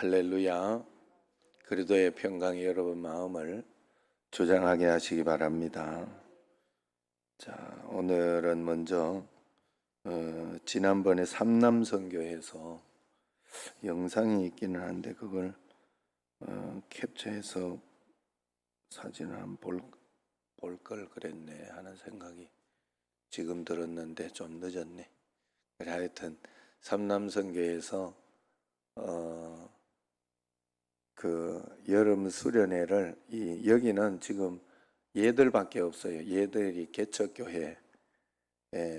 할렐루야. 그리스도의 평강이 여러분 마음을 조장하게 하시기 바랍니다. 자, 오늘은 먼저 지난번에 삼남선교에서 영상이 있기는 한데 그걸 캡처해서 사진을 한번 볼 걸 그랬네 하는 생각이 지금 들었는데 좀 늦었네. 그래, 하여튼 삼남선교에서 그 여름 수련회를 여기는 지금 얘들밖에 없어요. 얘들이 개척교회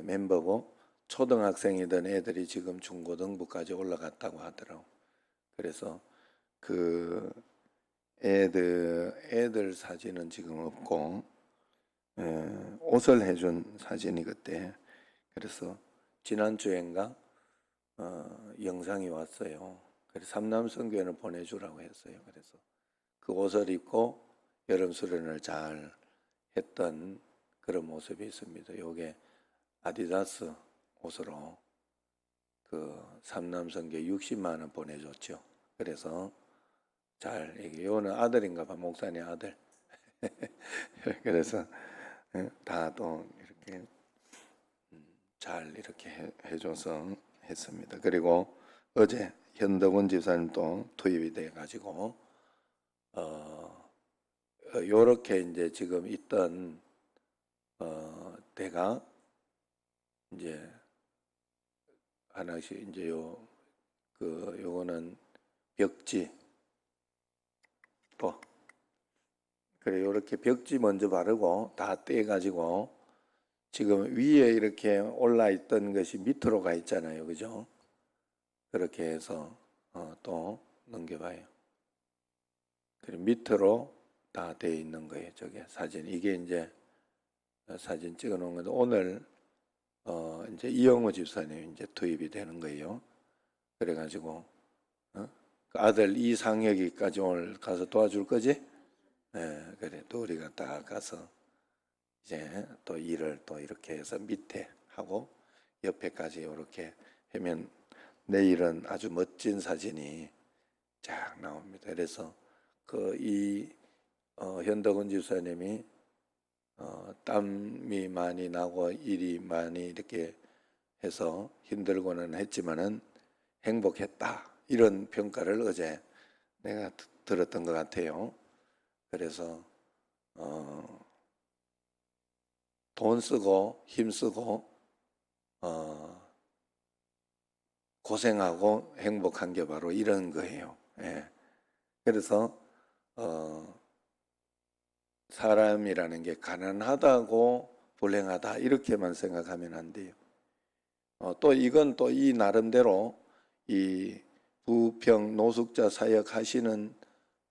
멤버고 초등학생이던 애들이 지금 중고등부까지 올라갔다고 하더라고. 그래서 그 애들 사진은 지금 없고 옷을 해준 사진이 그때. 그래서 지난주엔가 영상이 왔어요. 그래서 삼남선교회는 보내주라고 했어요. 그래서 그 옷을 입고 여름 수련을 잘 했던 그런 모습이 있습니다. 요게 아디다스 옷으로 그 삼남선교 60만 원 보내줬죠. 그래서 잘 이게 요는 아들인가 봐, 목사님 아들. 그래서 다 또 이렇게 잘 이렇게 해줘서 했습니다. 그리고 어제 현덕원 집사님 또 투입이 돼 가지고 요렇게 이제 지금 있던 데가 이제 하나씩 이제 요거는 벽지 또 그래 요렇게 벽지 먼저 바르고 다 떼 가지고 지금 위에 이렇게 올라 있던 것이 밑으로 가 있잖아요. 그죠? 그렇게 해서 또 넘겨봐요. 그리고 밑으로 다 되어 있는 거예요. 저게 사진. 이게 이제 사진 찍어 놓은 건데 오늘 이제 이영호 집사님 이제 투입이 되는 거예요. 그래가지고 그 아들 이상혁이까지 오늘 가서 도와줄 거지? 네, 그래. 또 우리가 딱 가서 이제 또 일을 또 이렇게 해서 밑에 하고 옆에까지 이렇게 하면 내일은 아주 멋진 사진이 쫙 나옵니다. 그래서 현덕은 집사님이 땀이 많이 나고 일이 많이 이렇게 해서 힘들고는 했지만은 행복했다 이런 평가를 어제 내가 들었던 것 같아요. 그래서 돈 쓰고 힘 쓰고 고생하고 행복한 게 바로 이런 거예요. 예. 그래서 사람이라는 게 가난하다고 불행하다 이렇게만 생각하면 안 돼요. 또 이건 또 이 나름대로 이 부평 노숙자 사역 하시는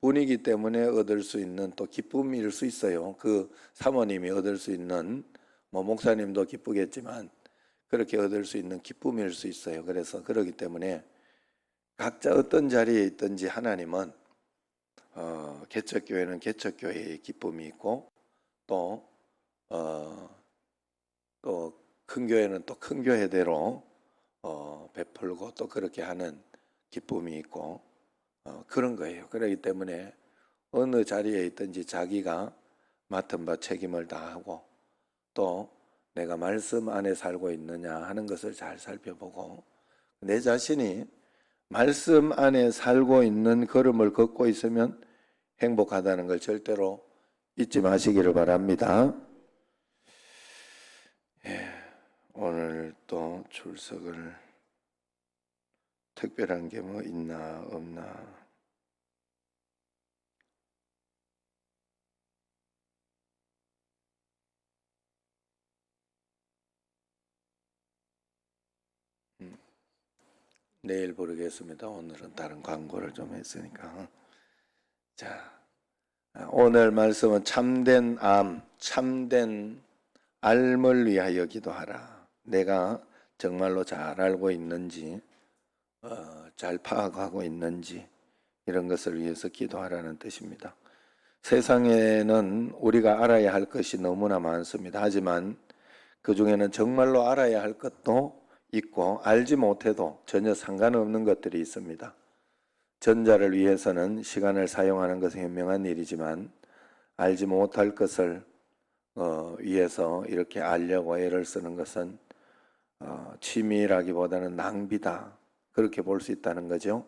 분이기 때문에 얻을 수 있는 또 기쁨일 수 있어요. 그 사모님이 얻을 수 있는 뭐 목사님도 기쁘겠지만 그렇게 얻을 수 있는 기쁨일 수 있어요. 그래서 그러기 때문에 각자 어떤 자리에 있든지 하나님은 개척교회는 개척교회의 기쁨이 있고 또 큰 교회는 또 큰 교회대로 베풀고 또 그렇게 하는 기쁨이 있고 그런 거예요. 그렇기 때문에 어느 자리에 있든지 자기가 맡은 바 책임을 다하고 또 내가 말씀 안에 살고 있느냐 하는 것을 잘 살펴보고 내 자신이 말씀 안에 살고 있는 걸음을 걷고 있으면 행복하다는 걸 절대로 잊지 마시기를 바랍니다. 오늘 또 출석을 특별한 게 뭐 있나 없나 내일 부르겠습니다. 오늘은 다른 광고를 좀 했으니까. 자, 오늘 말씀은 참된 참된 삶을 위하여 기도하라. 내가 정말로 잘 알고 있는지, 잘 파악하고 있는지 이런 것을 위해서 기도하라는 뜻입니다. 세상에는 우리가 알아야 할 것이 너무나 많습니다. 하지만 그 중에는 정말로 알아야 할 것도 있고 알지 못해도 전혀 상관없는 것들이 있습니다. 전자를 위해서는 시간을 사용하는 것은 현명한 일이지만 알지 못할 것을 위해서 이렇게 알려고 애를 쓰는 것은 취미라기보다는 낭비다. 그렇게 볼 수 있다는 거죠.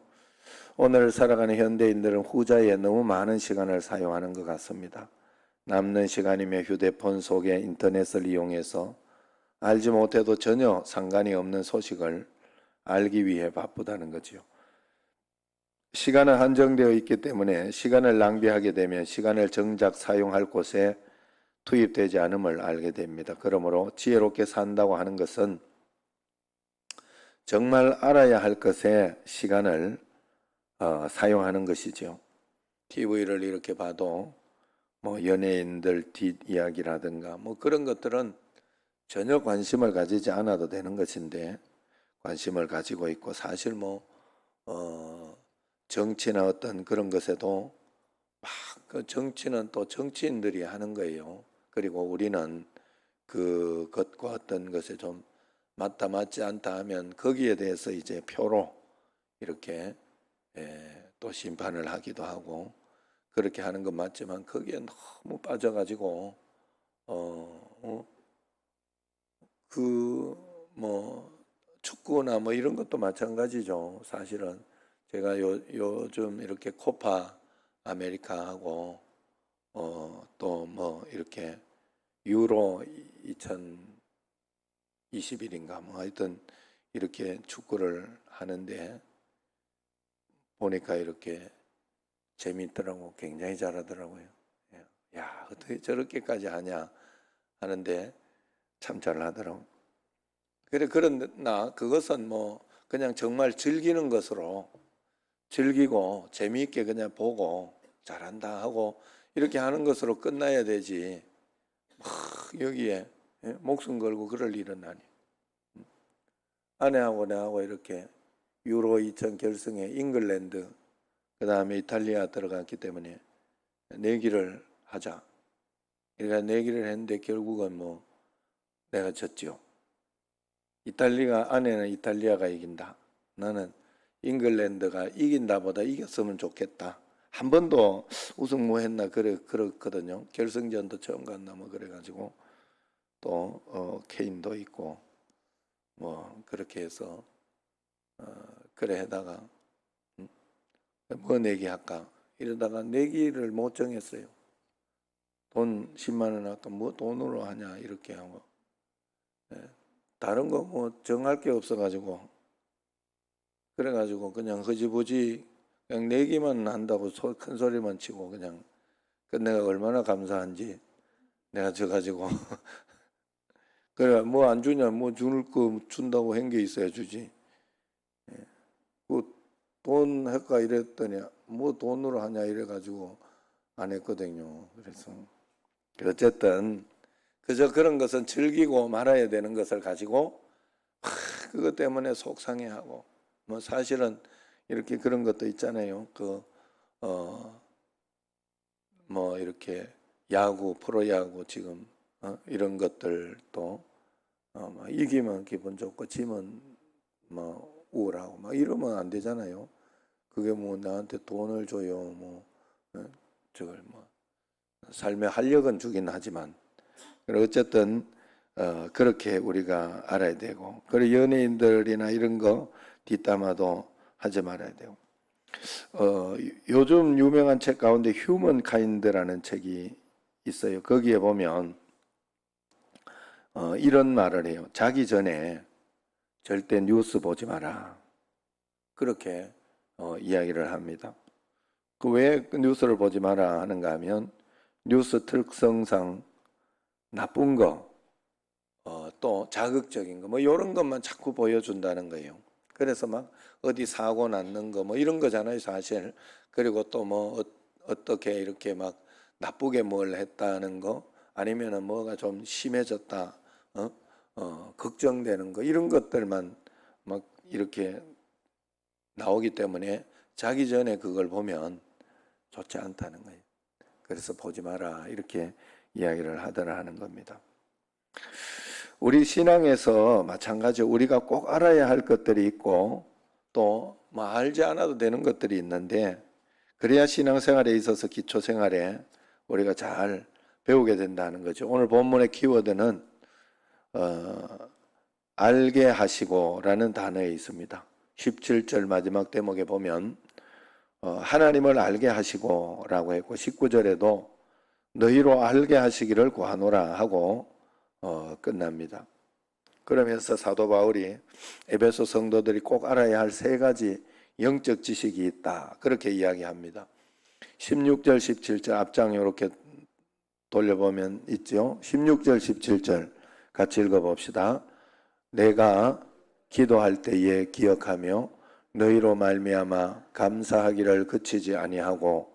오늘 살아가는 현대인들은 후자에 너무 많은 시간을 사용하는 것 같습니다. 남는 시간이며 휴대폰 속에 인터넷을 이용해서 알지 못해도 전혀 상관이 없는 소식을 알기 위해 바쁘다는 거죠. 시간은 한정되어 있기 때문에 시간을 낭비하게 되면 시간을 정작 사용할 곳에 투입되지 않음을 알게 됩니다. 그러므로 지혜롭게 산다고 하는 것은 정말 알아야 할 것에 시간을 사용하는 것이죠. TV를 이렇게 봐도 뭐 연예인들 뒷이야기라든가 뭐 그런 것들은 전혀 관심을 가지지 않아도 되는 것인데 관심을 가지고 있고, 사실 뭐 정치나 어떤 그런 것에도 막 그 정치는 또 정치인들이 하는 거예요. 그리고 우리는 그것과 어떤 것에 좀 맞다 맞지 않다 하면 거기에 대해서 이제 표로 이렇게 또 심판을 하기도 하고 그렇게 하는 건 맞지만 거기에 너무 빠져가지고 뭐 축구나 뭐 이런 것도 마찬가지죠. 사실은 제가 요즘 이렇게 코파 아메리카하고 또 뭐 이렇게 유로 2021인가 뭐 하여튼 이렇게 축구를 하는데 보니까 이렇게 재미있더라고. 굉장히 잘하더라고요. 야, 어떻게 저렇게까지 하냐 하는데 참 잘하더라고. 그래, 그러나 그것은 뭐 그냥 정말 즐기는 것으로 즐기고 재미있게 그냥 보고 잘한다 하고 이렇게 하는 것으로 끝나야 되지. 막 여기에 목숨 걸고 그럴 일은 아니. 아내하고 내하고 이렇게 유로 2000 결승에 잉글랜드 그 다음에 이탈리아 들어갔기 때문에 내기를 하자. 그러니까 내기를 했는데 결국은 뭐 내가 졌죠. 아내는 이탈리아가 이긴다. 나는 잉글랜드가 이긴다보다 이겼으면 좋겠다. 한 번도 우승 뭐 했나 그렇거든요. 결승전도 처음 갔나 뭐 그래가지고 또 케인도 있고 뭐 그렇게 해서 그래 하다가 뭐 내기 할까 이러다가 내기를 못 정했어요. 돈 10만 원 할까 뭐 돈으로 하냐 이렇게 하고 다른 거 뭐 정할 게 없어가지고 그래가지고 그냥 흐지부지 그냥 내기만 한다고 큰 소리만 치고 그냥 내가 얼마나 감사한지 내가 져가지고 그래 뭐 안 주냐 뭐 줄 거 준다고 한 게 있어야 주지. 돈 할까 이랬더니 뭐 돈으로 하냐 이래가지고 안 했거든요. 그래서 어쨌든 그저 그런 것은 즐기고 말아야 되는 것을 가지고 그것 때문에 속상해하고 뭐 사실은 이렇게 그런 것도 있잖아요. 뭐 이렇게 야구 프로야구 지금 이런 것들도 막 이기면 기분 좋고 지면 뭐 우울하고 막 이러면 안 되잖아요. 그게 뭐 나한테 돈을 줘요 뭐 저걸 뭐 삶의 활력은 주긴 하지만 어쨌든 그렇게 우리가 알아야 되고, 그리고 연예인들이나 이런 거 뒷담화도 하지 말아야 되고. 요즘 유명한 책 가운데 휴먼 카인드라는 책이 있어요. 거기에 보면 이런 말을 해요. 자기 전에 절대 뉴스 보지 마라. 그렇게 이야기를 합니다. 왜 뉴스를 보지 마라 하는가 하면 뉴스 특성상 나쁜 거, 또 자극적인 거, 뭐 이런 것만 자꾸 보여준다는 거예요. 그래서 막 어디 사고 났는 거, 뭐 이런 거잖아요, 사실. 그리고 또 뭐 어떻게 이렇게 막 나쁘게 뭘 했다는 거, 아니면은 뭐가 좀 심해졌다, 걱정되는 거, 이런 것들만 막 이렇게 나오기 때문에 자기 전에 그걸 보면 좋지 않다는 거예요. 그래서 보지 마라 이렇게 이야기를 하더라 하는 겁니다. 우리 신앙에서 마찬가지로 우리가 꼭 알아야 할 것들이 있고 또 뭐 알지 않아도 되는 것들이 있는데 그래야 신앙생활에 있어서 기초생활에 우리가 잘 배우게 된다는 거죠. 오늘 본문의 키워드는 알게 하시고라는 단어에 있습니다. 17절 마지막 대목에 보면 하나님을 알게 하시고라고 했고 19절에도 너희로 알게 하시기를 구하노라 하고 끝납니다. 그러면서 사도 바울이 에베소 성도들이 꼭 알아야 할 세 가지 영적 지식이 있다. 그렇게 이야기합니다. 16절, 17절 앞장 이렇게 돌려보면 있죠. 16절, 17절 같이 읽어봅시다. 내가 기도할 때에 기억하며 너희로 말미암아 감사하기를 그치지 아니하고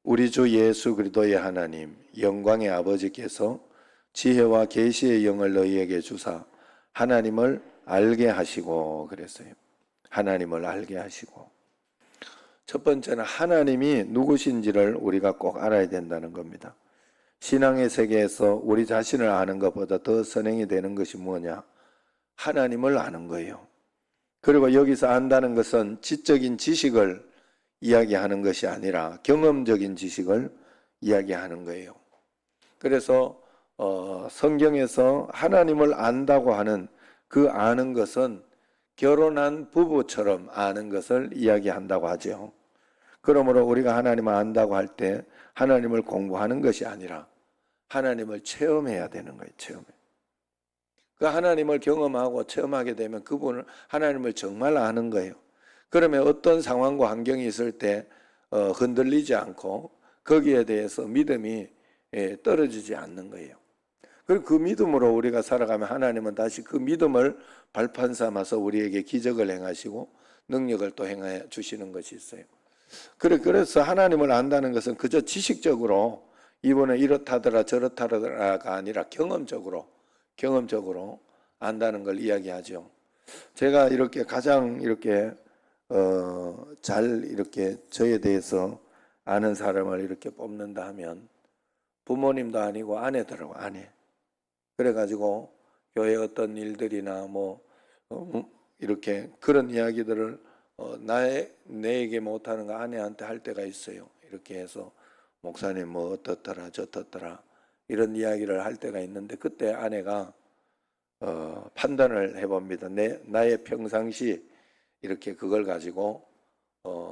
우리 주 예수 그리스도의 하나님 영광의 아버지께서 지혜와 계시의 영을 너희에게 주사 하나님을 알게 하시고 그랬어요. 하나님을 알게 하시고. 첫 번째는 하나님이 누구신지를 우리가 꼭 알아야 된다는 겁니다. 신앙의 세계에서 우리 자신을 아는 것보다 더 선행이 되는 것이 뭐냐? 하나님을 아는 거예요. 그리고 여기서 안다는 것은 지적인 지식을 이야기하는 것이 아니라 경험적인 지식을 이야기하는 거예요. 그래서 성경에서 하나님을 안다고 하는 그 아는 것은 결혼한 부부처럼 아는 것을 이야기한다고 하죠. 그러므로 우리가 하나님을 안다고 할 때 하나님을 공부하는 것이 아니라 하나님을 체험해야 되는 거예요. 체험. 그 하나님을 경험하고 체험하게 되면 그분을 하나님을 정말 아는 거예요. 그러면 어떤 상황과 환경이 있을 때 흔들리지 않고 거기에 대해서 믿음이 떨어지지 않는 거예요. 그리고 그 믿음으로 우리가 살아가면 하나님은 다시 그 믿음을 발판 삼아서 우리에게 기적을 행하시고 능력을 또 행해 주시는 것이 있어요. 그래서 하나님을 안다는 것은 그저 지식적으로 이번에 이렇다더라 저렇다더라가 아니라 경험적으로 안다는 걸 이야기하죠. 제가 이렇게 가장 이렇게 잘 이렇게 저에 대해서 아는 사람을 이렇게 뽑는다 하면 부모님도 아니고 아내더라고, 아내. 그래가지고 교회 어떤 일들이나 이렇게 그런 이야기들을 내에게 못하는 거 아내한테 할 때가 있어요. 이렇게 해서 목사님 뭐 어떻더라 저떻더라 이런 이야기를 할 때가 있는데 그때 아내가 판단을 해봅니다. 나의 평상시 이렇게 그걸 가지고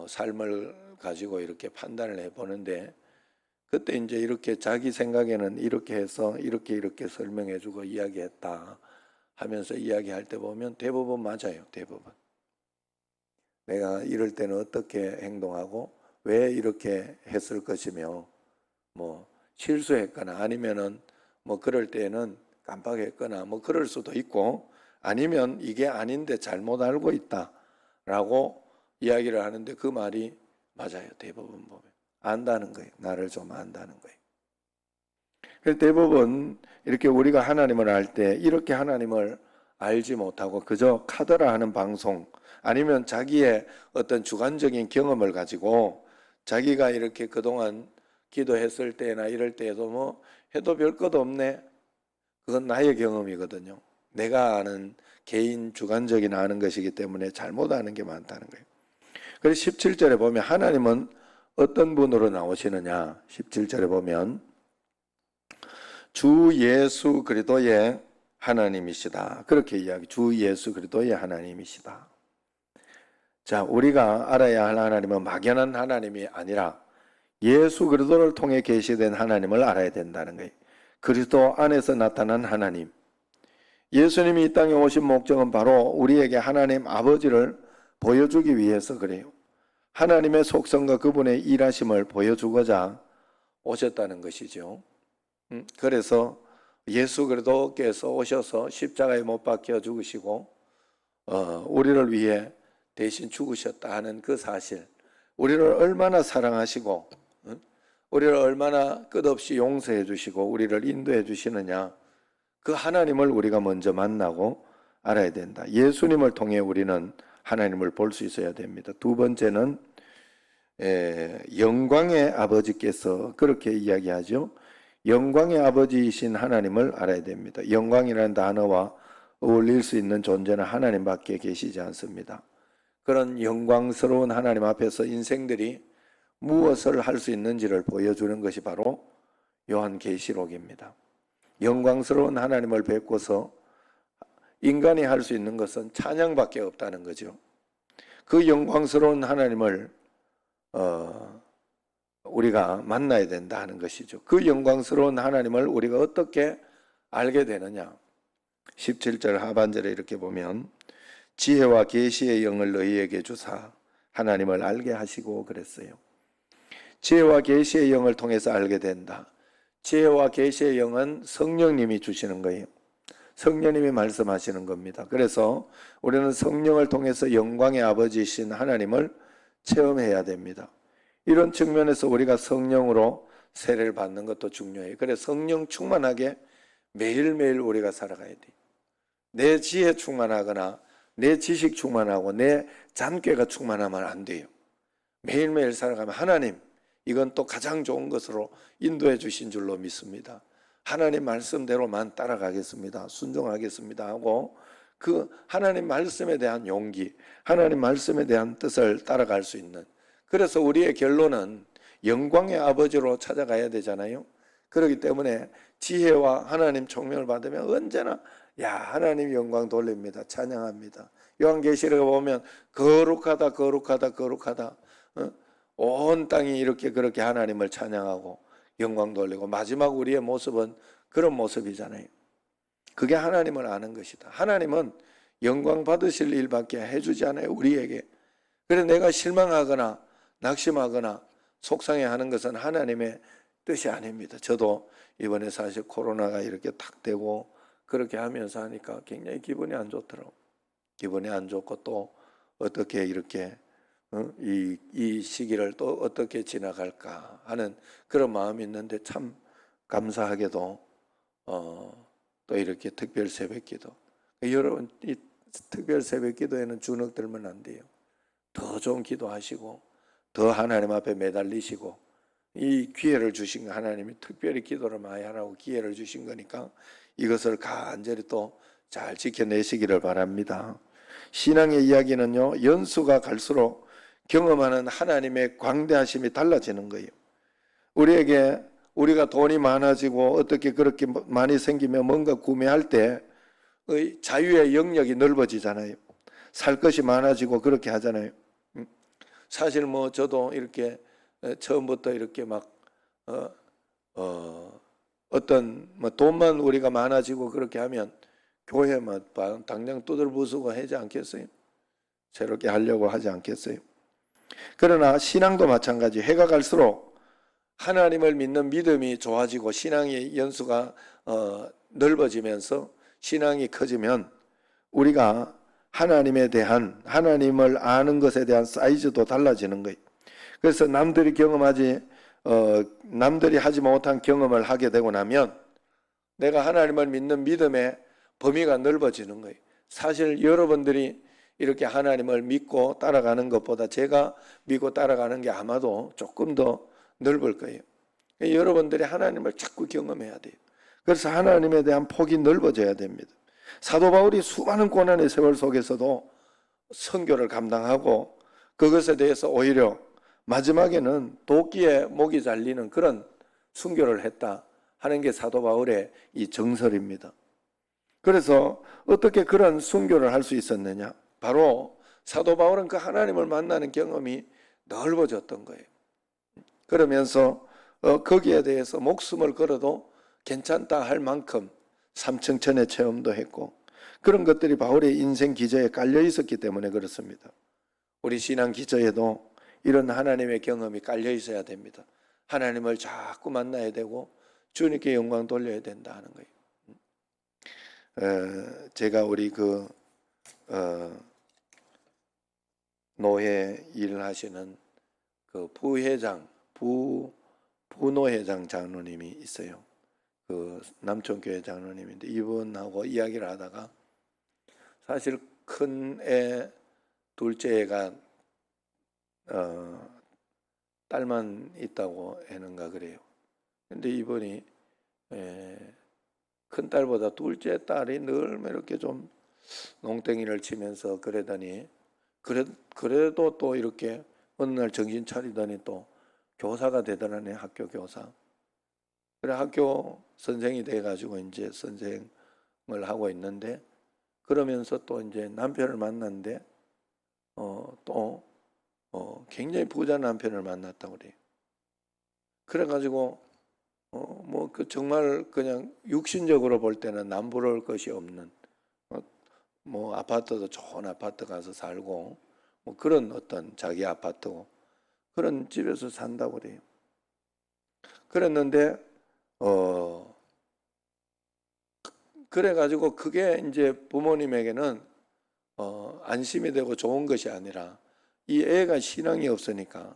삶을 가지고 이렇게 판단을 해보는데 그때 이제 이렇게 자기 생각에는 이렇게 해서 이렇게 설명해주고 이야기했다 하면서 이야기할 때 보면 대부분 맞아요. 대부분. 내가 이럴 때는 어떻게 행동하고 왜 이렇게 했을 것이며 실수했거나 아니면은 그럴 때는 깜빡했거나 그럴 수도 있고 아니면 이게 아닌데 잘못 알고 있다라고 이야기를 하는데 그 말이 맞아요. 대부분 보면 안다는 거예요. 나를 좀 안다는 거예요. 그래서 대부분 이렇게 우리가 하나님을 알 때 이렇게 하나님을 알지 못하고 그저 카더라 하는 방송 아니면 자기의 어떤 주관적인 경험을 가지고 자기가 이렇게 그동안 기도했을 때나 이럴 때에도 해도 별 것 없네. 그건 나의 경험이거든요. 내가 아는 개인 주관적인 아는 것이기 때문에 잘못 아는 게 많다는 거예요. 그래서 17절에 보면 하나님은 어떤 분으로 나오시느냐? 17절에 보면 주 예수 그리스도의 하나님이시다. 그렇게 이야기. 주 예수 그리스도의 하나님이시다. 자, 우리가 알아야 할 하나님은 막연한 하나님이 아니라 예수 그리스도를 통해 계시된 하나님을 알아야 된다는 거예요. 그리스도 안에서 나타난 하나님. 예수님이 이 땅에 오신 목적은 바로 우리에게 하나님 아버지를 보여주기 위해서 그래요. 하나님의 속성과 그분의 일하심을 보여주고자 오셨다는 것이죠. 그래서 예수 그리스도께서 오셔서 십자가에 못 박혀 죽으시고 우리를 위해 대신 죽으셨다 하는 그 사실, 우리를 얼마나 사랑하시고 우리를 얼마나 끝없이 용서해 주시고 우리를 인도해 주시느냐, 그 하나님을 우리가 먼저 만나고 알아야 된다. 예수님을 통해 우리는 하나님을 볼 수 있어야 됩니다. 두 번째는 영광의 아버지께서 그렇게 이야기하죠. 영광의 아버지이신 하나님을 알아야 됩니다. 영광이라는 단어와 어울릴 수 있는 존재는 하나님밖에 계시지 않습니다. 그런 영광스러운 하나님 앞에서 인생들이 무엇을 할 수 있는지를 보여주는 것이 바로 요한계시록입니다. 영광스러운 하나님을 뵙고서 인간이 할 수 있는 것은 찬양밖에 없다는 거죠. 그 영광스러운 하나님을 우리가 만나야 된다 하는 것이죠. 그 영광스러운 하나님을 우리가 어떻게 알게 되느냐? 17절 하반절에 이렇게 보면 지혜와 계시의 영을 너희에게 주사 하나님을 알게 하시고 그랬어요. 지혜와 계시의 영을 통해서 알게 된다. 지혜와 계시의 영은 성령님이 주시는 거예요. 성령님이 말씀하시는 겁니다. 그래서 우리는 성령을 통해서 영광의 아버지이신 하나님을 체험해야 됩니다. 이런 측면에서 우리가 성령으로 세례를 받는 것도 중요해요. 그래서 성령 충만하게 매일매일 우리가 살아가야 돼요. 내 지혜 충만하거나 내 지식 충만하고 내 잔꾀가 충만하면 안 돼요. 매일매일 살아가면 하나님, 이건 또 가장 좋은 것으로 인도해 주신 줄로 믿습니다. 하나님 말씀대로만 따라가겠습니다. 순종하겠습니다 하고 그 하나님 말씀에 대한 용기, 하나님 말씀에 대한 뜻을 따라갈 수 있는, 그래서 우리의 결론은 영광의 아버지로 찾아가야 되잖아요. 그렇기 때문에 지혜와 하나님 총명을 받으면 언제나 하나님 영광 돌립니다. 찬양합니다. 요한계시록에 보면 거룩하다 거룩하다 거룩하다, 온 땅이 이렇게 그렇게 하나님을 찬양하고 영광 돌리고, 마지막 우리의 모습은 그런 모습이잖아요. 그게 하나님을 아는 것이다. 하나님은 영광 받으실 일밖에 해주지 않아요, 우리에게. 그래서 내가 실망하거나 낙심하거나 속상해하는 것은 하나님의 뜻이 아닙니다. 저도 이번에 사실 코로나가 이렇게 탁 되고 그렇게 하면서 하니까 굉장히 기분이 안 좋더라고요. 기분이 안 좋고 또 어떻게 이렇게 이 시기를 또 어떻게 지나갈까 하는 그런 마음이 있는데, 참 감사하게도 또 이렇게 특별 새벽기도, 여러분 이 특별 새벽기도에는 주눅 들면 안 돼요. 더 좋은 기도하시고 더 하나님 앞에 매달리시고, 이 기회를 주신 하나님이 특별히 기도를 많이 하라고 기회를 주신 거니까 이것을 간절히 또 잘 지켜내시기를 바랍니다. 신앙의 이야기는요, 연수가 갈수록 경험하는 하나님의 광대하심이 달라지는 거예요. 우리가 돈이 많아지고 어떻게 그렇게 많이 생기면 뭔가 구매할 때 자유의 영역이 넓어지잖아요. 살 것이 많아지고 그렇게 하잖아요. 사실 저도 이렇게 처음부터 이렇게 막 어떤 돈만 우리가 많아지고 그렇게 하면 교회만 당장 두들 부수고 하지 않겠어요? 새롭게 하려고 하지 않겠어요? 그러나 신앙도 마찬가지. 해가 갈수록 하나님을 믿는 믿음이 좋아지고 신앙의 연수가 넓어지면서 신앙이 커지면 우리가 하나님에 대한, 하나님을 아는 것에 대한 사이즈도 달라지는 거예요. 그래서 남들이 하지 못한 경험을 하게 되고 나면 내가 하나님을 믿는 믿음의 범위가 넓어지는 거예요. 사실 여러분들이 이렇게 하나님을 믿고 따라가는 것보다 제가 믿고 따라가는 게 아마도 조금 더 넓을 거예요. 여러분들이 하나님을 자꾸 경험해야 돼요. 그래서 하나님에 대한 폭이 넓어져야 됩니다. 사도 바울이 수많은 고난의 세월 속에서도 선교를 감당하고 그것에 대해서 오히려 마지막에는 도끼에 목이 잘리는 그런 순교를 했다 하는 게 사도 바울의 이 정설입니다. 그래서 어떻게 그런 순교를 할 수 있었느냐? 바로 사도 바울은 그 하나님을 만나는 경험이 넓어졌던 거예요. 그러면서 거기에 대해서 목숨을 걸어도 괜찮다 할 만큼 삼층천의 체험도 했고, 그런 것들이 바울의 인생 기저에 깔려 있었기 때문에 그렇습니다. 우리 신앙 기저에도 이런 하나님의 경험이 깔려 있어야 됩니다. 하나님을 자꾸 만나야 되고 주님께 영광 돌려야 된다 하는 거예요. 제가 우리 노회 일을 하시는 그 부노회장 장로님이 있어요. 그 남촌교회 장로님인데 이분하고 이야기를 하다가, 사실 큰 애 둘째 애가 딸만 있다고 하는가 그래요. 근데 이분이 큰 딸보다 둘째 딸이 늘 이렇게 좀 농땡이를 치면서 그러더니 그래도 또 이렇게 어느 날 정신 차리더니 또 교사가 되더라네, 학교 교사. 그래 학교 선생이 돼가지고 이제 선생을 하고 있는데, 그러면서 또 이제 남편을 만났는데 또 굉장히 부자 남편을 만났다고 그래요. 그래가지고 뭐 그 정말 그냥 육신적으로 볼 때는 남부러울 것이 없는, 뭐 아파트도 좋은 아파트 가서 살고 뭐 그런 어떤 자기 아파트고 그런 집에서 산다고 그래요. 그랬는데 그래가지고 그게 이제 부모님에게는 안심이 되고 좋은 것이 아니라, 이 애가 신앙이 없으니까,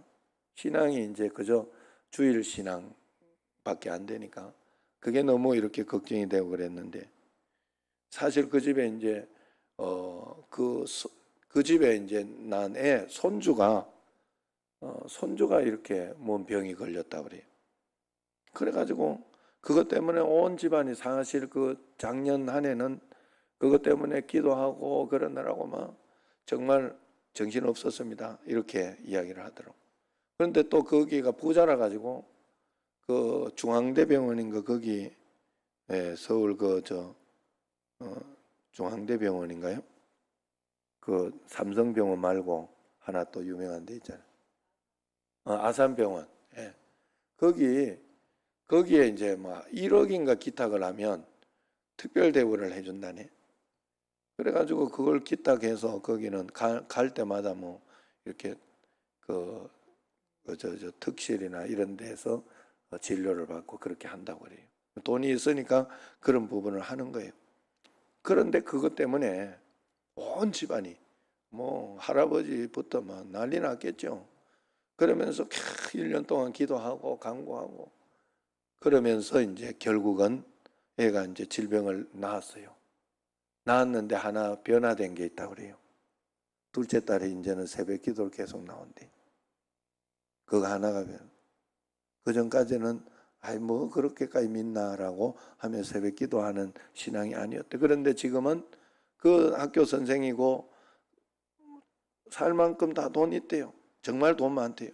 신앙이 이제 그저 주일 신앙밖에 안 되니까 그게 너무 이렇게 걱정이 되고 그랬는데, 사실 그 집에 이제 그 집에 이제 난 애 손주가 이렇게 뭔 병이 걸렸다 그래요. 그래가지고 그것 때문에 온 집안이, 사실 그 작년 한 해는 그것 때문에 기도하고 그러느라고 막 정말 정신 없었습니다, 이렇게 이야기를 하더라고. 그런데 또 거기가 부자라 가지고 그 중앙대병원인가 거기, 서울 중앙대병원인가요? 그 삼성병원 말고 하나 또 유명한 데 있잖아요. 아산병원. 예. 거기에 이제 막 1억인가 기탁을 하면 특별 대우를 해준다네. 그래가지고 그걸 기탁해서 거기는 갈 때마다 뭐 이렇게 저 특실이나 이런 데서 진료를 받고 그렇게 한다고 그래요. 돈이 있으니까 그런 부분을 하는 거예요. 그런데 그것 때문에 온 집안이, 뭐 할아버지부터 막 난리 났겠죠. 그러면서 1년 동안 기도하고 간구하고 그러면서 이제 결국은 애가 이제 질병을 낳았어요. 낳았는데 하나 변화된 게 있다고 그래요. 둘째 딸이 이제는 새벽 기도를 계속 나온대. 그거 하나가 그 전까지는 아이 뭐 그렇게까지 믿나라고 하며 새벽 기도하는 신앙이 아니었대. 그런데 지금은 그 학교 선생이고 살 만큼 다 돈 있대요. 정말 돈 많대요.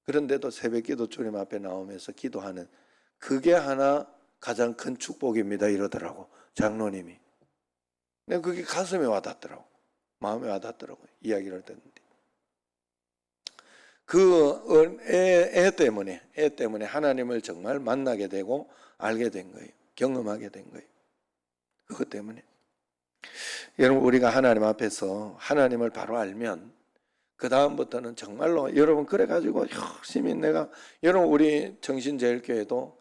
그런데도 새벽 기도 주님 앞에 나오면서 기도하는, 그게 하나 가장 큰 축복입니다, 이러더라고 장로님이. 근데 그게 가슴에 와닿더라고, 마음에 와닿더라고요, 이야기를 듣는데. 그 애 때문에 하나님을 정말 만나게 되고 알게 된 거예요. 경험하게 된 거예요. 그것 때문에. 여러분, 우리가 하나님 앞에서 하나님을 바로 알면 그 다음부터는 정말로, 여러분 그래가지고 열심히 여러분 우리 정신제일교회도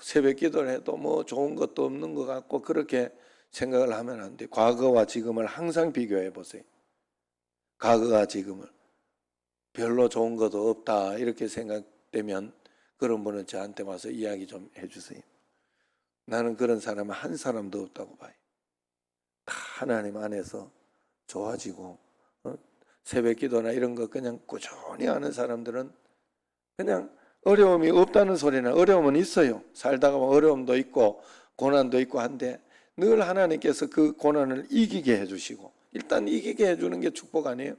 새벽 기도를 해도 뭐 좋은 것도 없는 것 같고 그렇게 생각을 하면 안 돼. 과거와 지금을 항상 비교해 보세요. 과거와 지금을 별로 좋은 것도 없다 이렇게 생각되면 그런 분은 저한테 와서 이야기 좀 해주세요. 나는 그런 사람은 한 사람도 없다고 봐요. 다 하나님 안에서 좋아지고, 새벽 기도나 이런 거 그냥 꾸준히 하는 사람들은 그냥 어려움이 없다는 소리는, 어려움은 있어요. 살다가 어려움도 있고 고난도 있고 한데 늘 하나님께서 그 고난을 이기게 해주시고, 일단 이기게 해주는 게 축복 아니에요?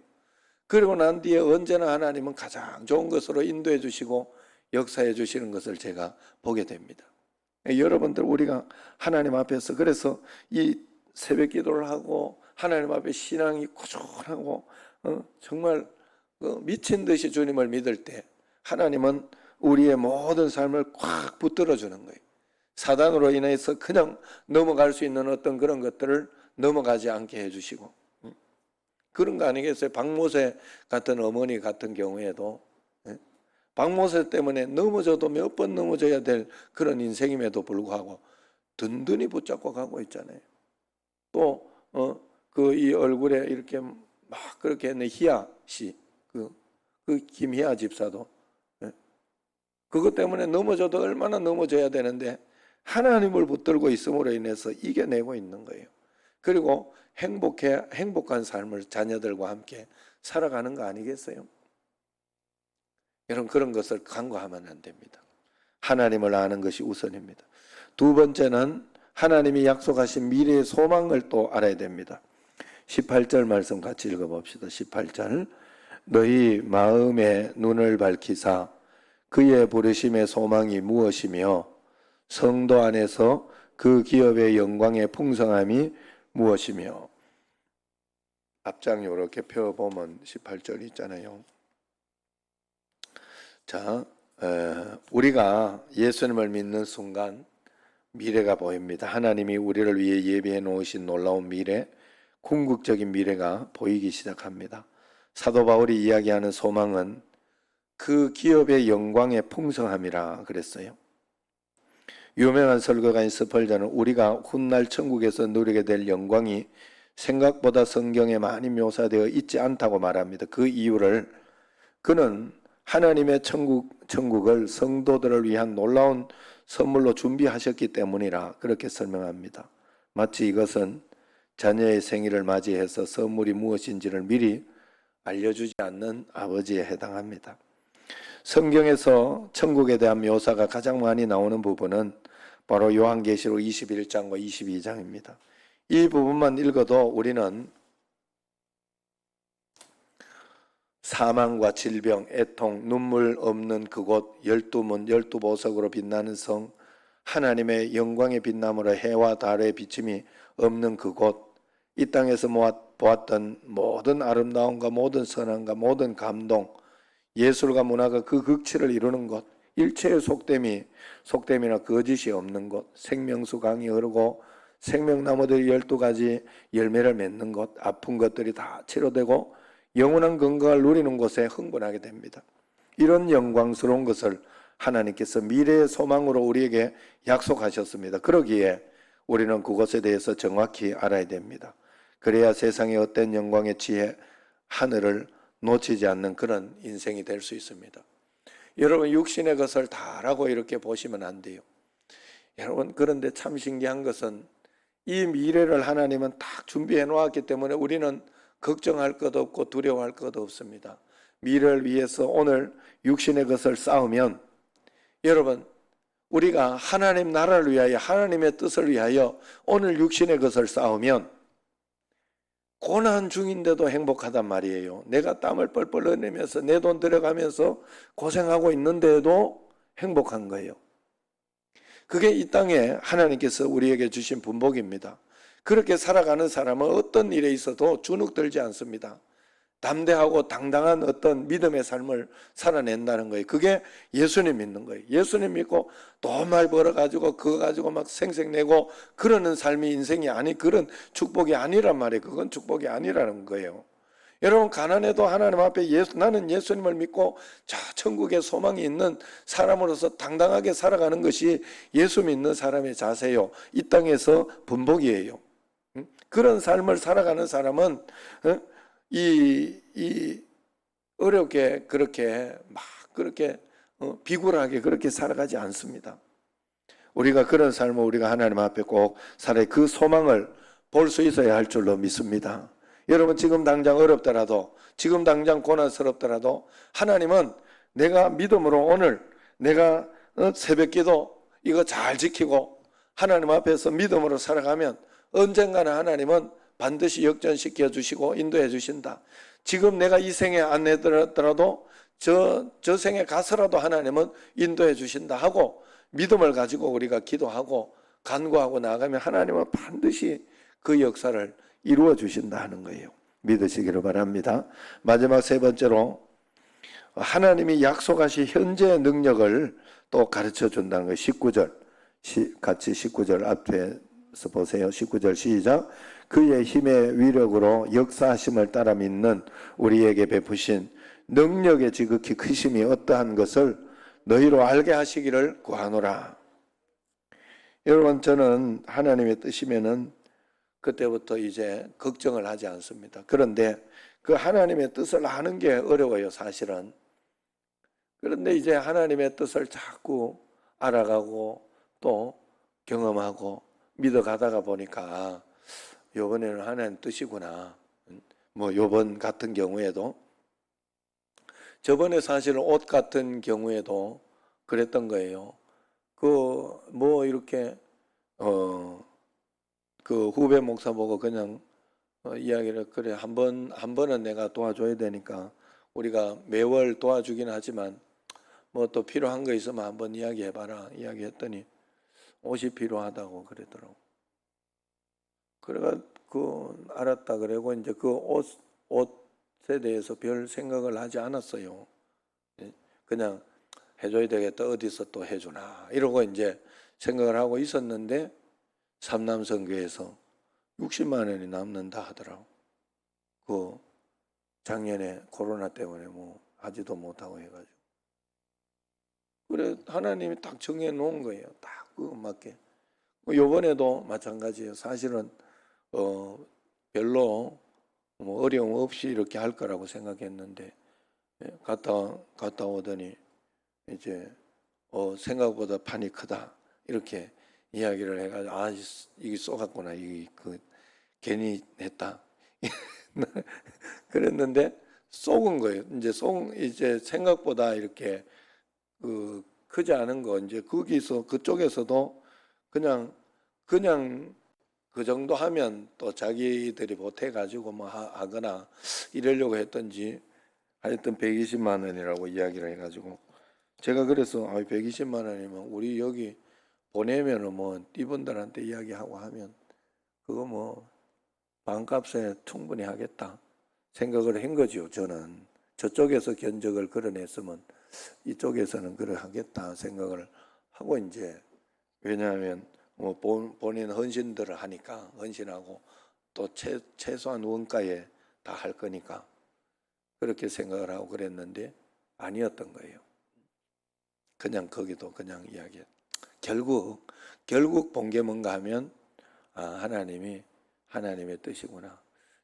그리고 난 뒤에 언제나 하나님은 가장 좋은 것으로 인도해 주시고 역사해 주시는 것을 제가 보게 됩니다. 여러분들, 우리가 하나님 앞에서 그래서 이 새벽 기도를 하고 하나님 앞에 신앙이 꾸준하고 정말 미친 듯이 주님을 믿을 때 하나님은 우리의 모든 삶을 꽉 붙들어 주는 거예요. 사단으로 인해서 그냥 넘어갈 수 있는 어떤 그런 것들을 넘어가지 않게 해주시고, 그런 거 아니겠어요? 박모세 같은 어머니 같은 경우에도 박모세 때문에 넘어져도 몇 번 넘어져야 될 그런 인생임에도 불구하고 든든히 붙잡고 가고 있잖아요. 또 그 이 얼굴에 이렇게 막 그렇게 했는 희야 씨, 그 김희아 집사도 그것 때문에 넘어져도 얼마나 넘어져야 되는데 하나님을 붙들고 있음으로 인해서 이겨내고 있는 거예요. 그리고 행복한 삶을 자녀들과 함께 살아가는 거 아니겠어요? 여러분, 그런 것을 간과하면 안 됩니다. 하나님을 아는 것이 우선입니다. 두 번째는 하나님이 약속하신 미래의 소망을 또 알아야 됩니다. 18절 말씀 같이 읽어봅시다. 18절. 너희 마음의 눈을 밝히사 그의 부르심의 소망이 무엇이며 성도 안에서 그 기업의 영광의 풍성함이 무엇이며. 앞장 이렇게 펴보면 18절 있잖아요. 자, 우리가 예수님을 믿는 순간 미래가 보입니다. 하나님이 우리를 위해 예비해 놓으신 놀라운 미래, 궁극적인 미래가 보이기 시작합니다. 사도 바울이 이야기하는 소망은 그 기업의 영광의 풍성함이라 그랬어요. 유명한 설교가인 스펄전은 우리가 훗날 천국에서 누리게 될 영광이 생각보다 성경에 많이 묘사되어 있지 않다고 말합니다. 그 이유를 그는 하나님의 천국을 성도들을 위한 놀라운 선물로 준비하셨기 때문이라 그렇게 설명합니다. 마치 이것은 자녀의 생일을 맞이해서 선물이 무엇인지를 미리 알려주지 않는 아버지에 해당합니다. 성경에서 천국에 대한 묘사가 가장 많이 나오는 부분은 바로 요한계시록 21장과 22장입니다. 이 부분만 읽어도 우리는 사망과 질병, 애통, 눈물 없는 그곳, 12문, 12보석으로 빛나는 성, 하나님의 영광의 빛남으로 해와 달의 비침이 없는 그곳, 이 땅에서 보았던 모든 아름다움과 모든 선함과 모든 감동, 예술과 문화가 그 극치를 이루는 곳, 일체의 속됨이나 거짓이 없는 곳, 생명수 강이 흐르고 생명나무들이 12가지 열매를 맺는 곳, 아픈 것들이 다 치료되고 영원한 건강을 누리는 곳에 흥분하게 됩니다. 이런 영광스러운 것을 하나님께서 미래의 소망으로 우리에게 약속하셨습니다. 그러기에 우리는 그것에 대해서 정확히 알아야 됩니다. 그래야 세상의 어떤 영광에 취해 하늘을 놓치지 않는 그런 인생이 될 수 있습니다. 여러분, 육신의 것을 다라고 이렇게 보시면 안 돼요. 여러분, 그런데 참 신기한 것은 이 미래를 하나님은 딱 준비해 놓았기 때문에 우리는 걱정할 것 없고 두려워할 것 없습니다. 미래를 위해서 오늘 육신의 것을 쌓으면, 여러분, 우리가 하나님 나라를 위하여 하나님의 뜻을 위하여 오늘 육신의 것을 쌓으면 고난 중인데도 행복하단 말이에요. 내가 땀을 뻘뻘 흘리면서 내 돈 들여가면서 고생하고 있는데도 행복한 거예요. 그게 이 땅에 하나님께서 우리에게 주신 분복입니다. 그렇게 살아가는 사람은 어떤 일에 있어도 주눅들지 않습니다. 담대하고 당당한 어떤 믿음의 삶을 살아낸다는 거예요. 그게 예수님 믿는 거예요. 예수님 믿고 돈 많이 벌어가지고 그거 가지고 막 생색내고 그러는 삶이 인생이 아니, 그런 축복이 아니란 말이에요. 그건 축복이 아니라는 거예요. 여러분, 가난해도 하나님 앞에 나는 예수님을 믿고 저 천국에 소망이 있는 사람으로서 당당하게 살아가는 것이 예수 믿는 사람의 자세요. 이 땅에서 분복이에요. 그런 삶을 살아가는 사람은 이 어렵게 그렇게 막 그렇게 비굴하게 그렇게 살아가지 않습니다. 우리가 그런 삶을 우리가 하나님 앞에 꼭 살아야 그 소망을 볼 수 있어야 할 줄로 믿습니다. 여러분, 지금 당장 어렵더라도, 지금 당장 고난스럽더라도 하나님은 내가 믿음으로 오늘 내가 새벽기도 이거 잘 지키고 하나님 앞에서 믿음으로 살아가면 언젠가는 하나님은 반드시 역전시켜 주시고 인도해 주신다. 지금 내가 이 생에 안 내더라도 저 생에 가서라도 하나님은 인도해 주신다 하고 믿음을 가지고 우리가 기도하고 간구하고 나가면 하나님은 반드시 그 역사를 이루어 주신다 하는 거예요. 믿으시기를 바랍니다. 마지막 세 번째로 하나님이 약속하신 현재의 능력을 또 가르쳐 준다는 거예요. 19절 같이 19절 앞에서 보세요. 19절 시작. 그의 힘의 위력으로 역사하심을 따라 믿는 우리에게 베푸신 능력의 지극히 크심이 어떠한 것을 너희로 알게 하시기를 구하노라. 여러분, 저는 하나님의 뜻이면은 그때부터 이제 걱정을 하지 않습니다. 그런데 그 하나님의 뜻을 아는 게 어려워요, 사실은. 그런데 이제 하나님의 뜻을 자꾸 알아가고 또 경험하고 믿어가다가 보니까 요번에는 하나님 뜻이구나. 뭐 요번 같은 경우에도, 저번에 사실은 옷 같은 경우에도 그랬던 거예요. 뭐 이렇게 그 후배 목사 보고 그냥 이야기를 그래 한 번은 내가 도와줘야 되니까 우리가 매월 도와주긴 하지만 뭐 또 필요한 거 있으면 한번 이야기해봐라 이야기했더니 옷이 필요하다고 그러더라고. 그래가 그 알았다 그러고 이제 그 옷에 대해서 별 생각을 하지 않았어요. 그냥 해줘야 되겠다 어디서 또 해주나 이러고 이제 생각을 하고 있었는데 삼남성교에서 60만 원이 남는다 하더라고. 그 작년에 코로나 때문에 뭐 하지도 못하고 해가지고. 그래 하나님이 딱 정해 놓은 거예요. 딱 그거 맞게. 요번에도 마찬가지예요. 사실은 별로 뭐 어려움 없이 이렇게 할 거라고 생각했는데 갔다 오더니 이제 생각보다 판이 크다 이렇게 이야기를 해가지고 이게 쏘갔구나 이게 괜히 했다 그랬는데 쏘은 거예요. 이제 생각보다 이렇게 크지 않은 거 이제 거기서 그쪽에서도 그냥 그 정도 하면 또 자기들이 못해가지고 뭐 하거나 이러려고 했던지 하여튼 120만 원이라고 이야기를 해가지고 제가 그래서 120만 원이면 우리 여기 보내면은 뭐 이분들한테 이야기하고 하면 그거 뭐 반값에 충분히 하겠다 생각을 한 거죠. 저는 저쪽에서 견적을 걸어냈으면 이쪽에서는 그래 하겠다 생각을 하고 이제 왜냐하면 뭐 본인 헌신들을 하니까 헌신하고 또 최소한 원가에 다 할 거니까 그렇게 생각을 하고 그랬는데 아니었던 거예요. 그냥 거기도 그냥 이야기. 결국 본 게 뭔가 하면 하나님의 뜻이구나.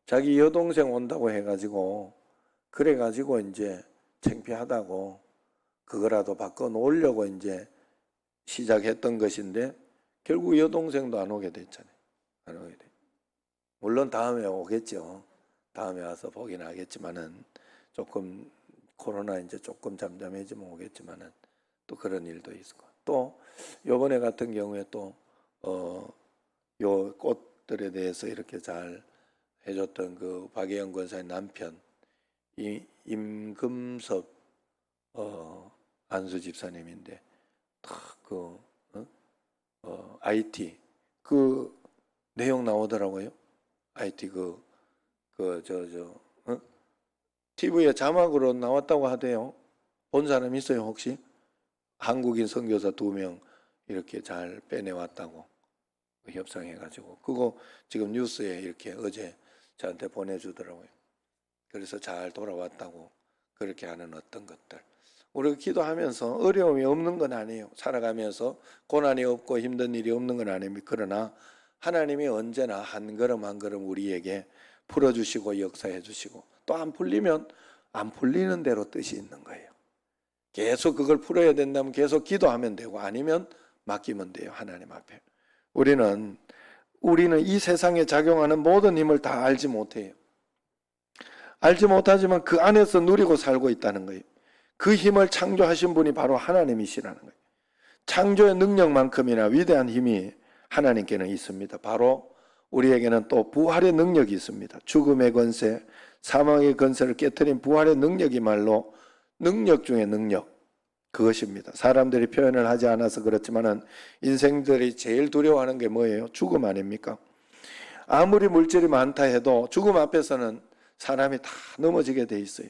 자기 여동생 온다고 해가지고 그래가지고 이제 창피하다고 그거라도 바꿔 놓으려고 이제 시작했던 것인데 결국 여동생도 안 오게 됐잖아요. 안 오게 돼. 물론 다음에 오겠죠. 다음에 와서 보긴 하겠지만은 조금 코로나 이제 조금 잠잠해지면 오겠지만은 또 그런 일도 있을 거고 또 요번에 같은 경우에 또 요 꽃들에 대해서 이렇게 잘 해줬던 그 박예영 권사의 남편 임금섭 안수 집사님인데 IT 그 내용 나오더라고요. IT TV에 자막으로 나왔다고 하대요. 본 사람 있어요 혹시? 한국인 선교사 2명 이렇게 잘 빼내왔다고 협상해가지고 그거 지금 뉴스에 이렇게 어제 저한테 보내주더라고요. 그래서 잘 돌아왔다고 그렇게 하는 어떤 것들 우리가 기도하면서 어려움이 없는 건 아니에요. 살아가면서 고난이 없고 힘든 일이 없는 건 아닙니다. 그러나 하나님이 언제나 한 걸음 한 걸음 우리에게 풀어주시고 역사해 주시고 또 안 풀리면 안 풀리는 대로 뜻이 있는 거예요. 계속 그걸 풀어야 된다면 계속 기도하면 되고 아니면 맡기면 돼요. 하나님 앞에. 우리는 이 세상에 작용하는 모든 힘을 다 알지 못해요. 알지 못하지만 그 안에서 누리고 살고 있다는 거예요. 그 힘을 창조하신 분이 바로 하나님이시라는 거예요. 창조의 능력만큼이나 위대한 힘이 하나님께는 있습니다. 바로 우리에게는 또 부활의 능력이 있습니다. 죽음의 권세, 사망의 권세를 깨트린 부활의 능력이 말로 능력 중의 능력, 그것입니다. 사람들이 표현을 하지 않아서 그렇지만은 인생들이 제일 두려워하는 게 뭐예요? 죽음 아닙니까? 아무리 물질이 많다 해도 죽음 앞에서는 사람이 다 넘어지게 돼 있어요.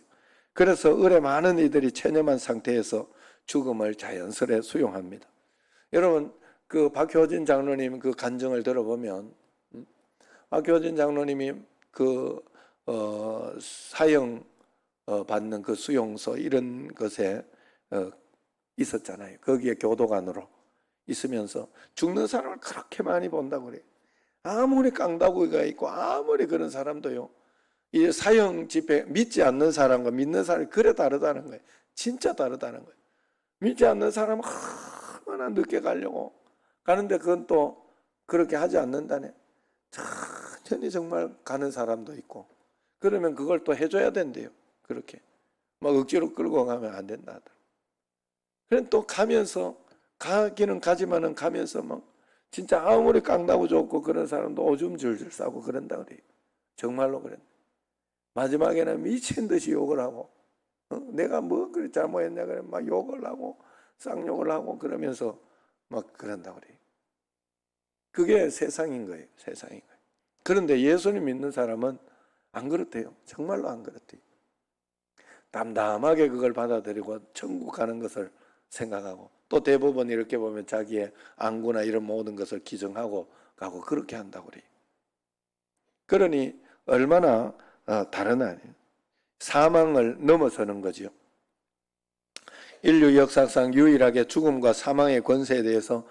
그래서 을에 많은 이들이 체념한 상태에서 죽음을 자연스레 수용합니다. 여러분 그 박효진 장로님 그 간증을 들어보면 박효진 장로님이 사형 받는 그 수용소 이런 것에 있었잖아요. 거기에 교도관으로 있으면서 죽는 사람을 그렇게 많이 본다고 그래요. 아무리 깡다구이가 있고 아무리 그런 사람도요. 이 사형 집회 믿지 않는 사람과 믿는 사람이 그래 다르다는 거예요. 진짜 다르다는 거예요. 믿지 않는 사람은 얼마나 늦게 가려고 가는데 그건 또 그렇게 하지 않는다네. 천천히 정말 가는 사람도 있고 그러면 그걸 또 해줘야 된대요. 그렇게 막 억지로 끌고 가면 안 된다 하더라고요. 그럼 또 가면서 가기는 가지만은 가면서 막 진짜 아무리 깡다구 좋고 그런 사람도 오줌 줄줄 싸고 그런다 그래요. 정말로 그랬네. 마지막에는 미친 듯이 욕을 하고, 내가 뭐 그래 잘못했냐 그래 막 욕을 하고 쌍욕을 하고 그러면서 막 그런다 그래요. 그게 세상인 거예요. 세상인 거예요. 그런데 예수님 믿는 사람은 안 그렇대요. 정말로 안 그렇대요. 담담하게 그걸 받아들이고 천국 가는 것을 생각하고, 또 대부분 이렇게 보면 자기의 안구나 이런 모든 것을 기증하고 가고 그렇게 한다고 그래요. 그러니 얼마나 다르나. 사망을 넘어서는 거지요. 인류 역사상 유일하게 죽음과 사망의 권세에 대해서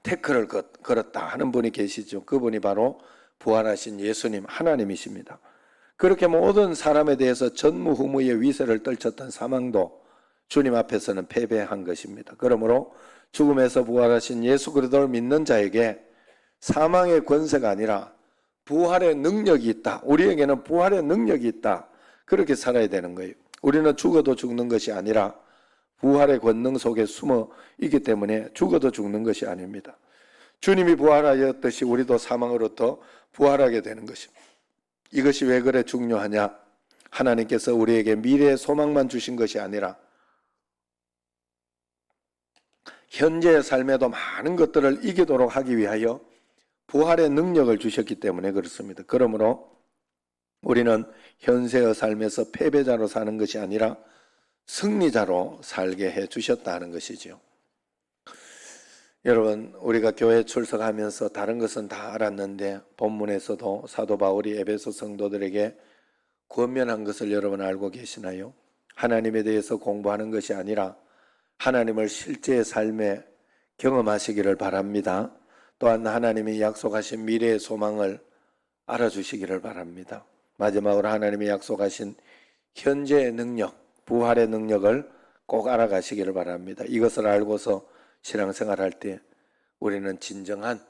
태클을 걸었다 하는 분이 계시죠. 그분이 바로 부활하신 예수님, 하나님이십니다. 그렇게 모든 사람에 대해서 전무후무의 위세를 떨쳤던 사망도 주님 앞에서는 패배한 것입니다. 그러므로 죽음에서 부활하신 예수 그리스도를 믿는 자에게 사망의 권세가 아니라 부활의 능력이 있다. 우리에게는 부활의 능력이 있다. 그렇게 살아야 되는 거예요. 우리는 죽어도 죽는 것이 아니라 부활의 권능 속에 숨어 있기 때문에 죽어도 죽는 것이 아닙니다. 주님이 부활하였듯이 우리도 사망으로부터 부활하게 되는 것입니다. 이것이 왜 그래 중요하냐? 하나님께서 우리에게 미래의 소망만 주신 것이 아니라 현재의 삶에도 많은 것들을 이기도록 하기 위하여 부활의 능력을 주셨기 때문에 그렇습니다. 그러므로 우리는 현세의 삶에서 패배자로 사는 것이 아니라 승리자로 살게 해 주셨다는 것이죠. 여러분, 우리가 교회 출석하면서 다른 것은 다 알았는데 본문에서도 사도 바울이 에베소 성도들에게 권면한 것을 여러분 알고 계시나요? 하나님에 대해서 공부하는 것이 아니라 하나님을 실제의 삶에 경험하시기를 바랍니다. 또한 하나님이 약속하신 미래의 소망을 알아주시기를 바랍니다. 마지막으로 하나님이 약속하신 현재의 능력, 부활의 능력을 꼭 알아가시기를 바랍니다. 이것을 알고서 신앙생활할 때 우리는 진정한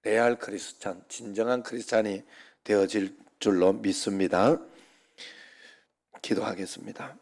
레알 크리스찬, 진정한 크리스찬이 되어질 줄로 믿습니다. 기도하겠습니다.